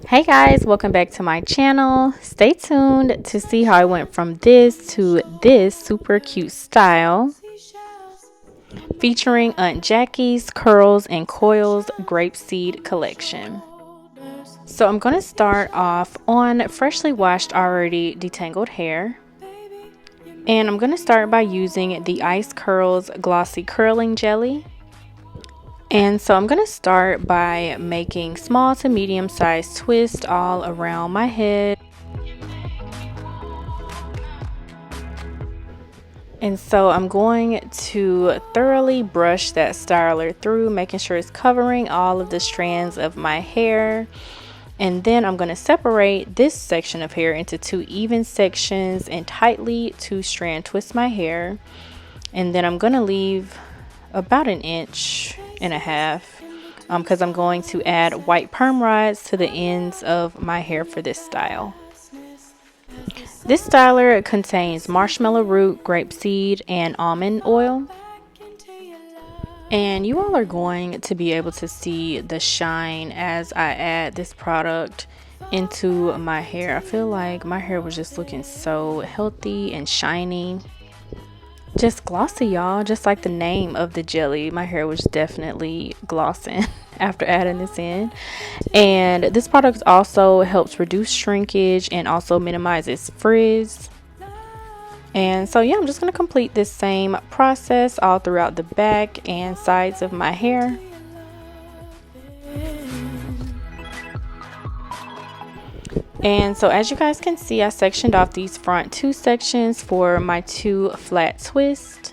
Hey guys, welcome back to my channel. Stay tuned to see how I went from this to this super cute style featuring Aunt Jackie's Curls and Coils Grapeseed collection. So I'm going to start off on freshly washed, already detangled hair. And I'm going to start by using the Ice Curls Glossy Curling Jelly. And so I'm going to start by making small to medium sized twists all around my head. And so I'm going to thoroughly brush that styler through, making sure it's covering all of the strands of my hair. And then I'm going to separate this section of hair into two even sections and tightly two-strand twist my hair. And then I'm going to leave about 1.5 inches because I'm going to add white perm rods to the ends of my hair for this style. This styler contains marshmallow root, grapeseed, and almond oil. And you all are going to be able to see the shine as I add this product into my hair. I feel like my hair was just looking so healthy and shiny. Just glossy, y'all. Just like the name of the jelly, my hair was definitely glossing after adding this in. And this product also helps reduce shrinkage and also minimizes frizz. And so yeah, I'm just going to complete this same process all throughout the back and sides of my hair. And so as you guys can see, I sectioned off these front two sections for my two flat twists.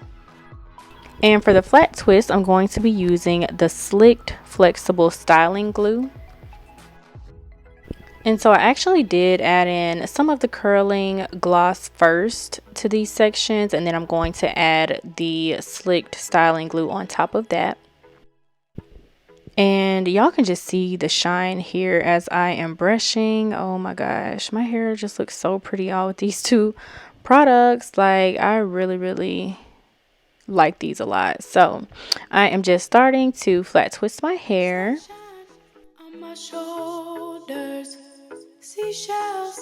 And for the flat twist, I'm going to be using the Slicked Flexible Styling Glue. And so I actually did add in some of the curling gloss first to these sections, and then I'm going to add the Slicked Styling Glue on top of that. And y'all can just see the shine here as I am brushing. Oh my gosh, my hair just looks so pretty all with these two products. Like, I really like these a lot. So I am just starting to flat twist my hair. On my shoulders, seashells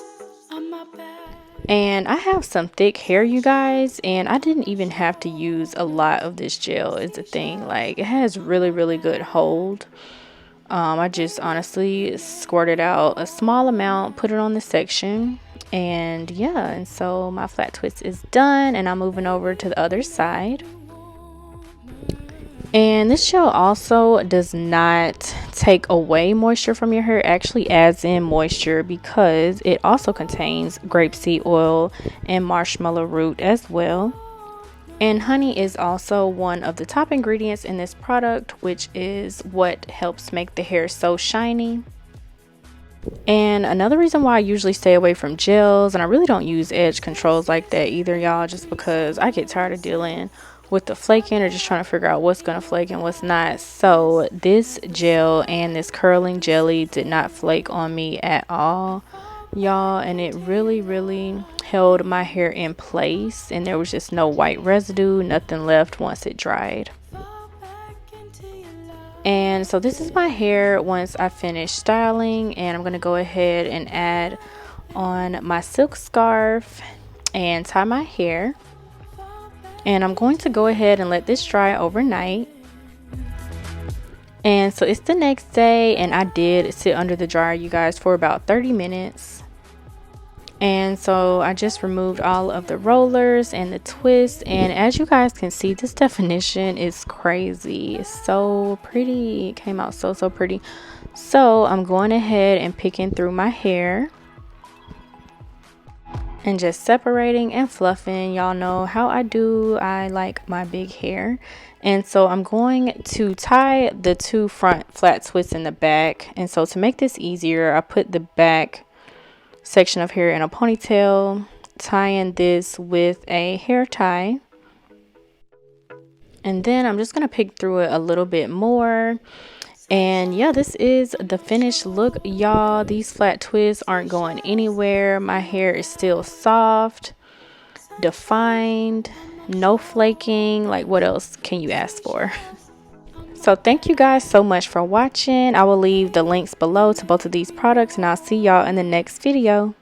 on my back. And I have some thick hair, you guys, and I didn't even have to use a lot of this gel is the thing. Like, it has really good hold. I just honestly squirted out a small amount, put it on the section, and yeah, and so my flat twist is done, and I'm moving over to the other side. And this gel also does not take away moisture from your hair. It actually adds in moisture because it also contains grapeseed oil and marshmallow root as well. And honey is also one of the top ingredients in this product, which is what helps make the hair so shiny. And another reason why I usually stay away from gels, and I really don't use edge controls like that either, y'all, just because I get tired of dealing with the flaking or just trying to figure out what's gonna flake and what's not. So this gel and this curling jelly did not flake on me at all, y'all, and it really held my hair in place, and there was just no white residue, nothing left once it dried. And so this is my hair once I finish styling, and I'm going to go ahead and add on my silk scarf and tie my hair. And I'm going to go ahead and let this dry overnight. And so it's the next day, and I did sit under the dryer, you guys, for about 30 minutes. And so I just removed all of the rollers and the twists, and as you guys can see, this definition is crazy. It's so pretty. It came out so pretty. So I'm going ahead and picking through my hair and just separating and fluffing. Y'all know how I do. I like my big hair. And so I'm going to tie the two front flat twists in the back. And so to make this easier, I put the back section of hair in a ponytail, tying this with a hair tie. And then I'm just going to pick through it a little bit more. And yeah, this is the finished look, y'all. These flat twists aren't going anywhere. My hair is still soft, defined, no flaking. Like, what else can you ask for? So thank you guys so much for watching. I will leave the links below to both of these products, and I'll see y'all in the next video.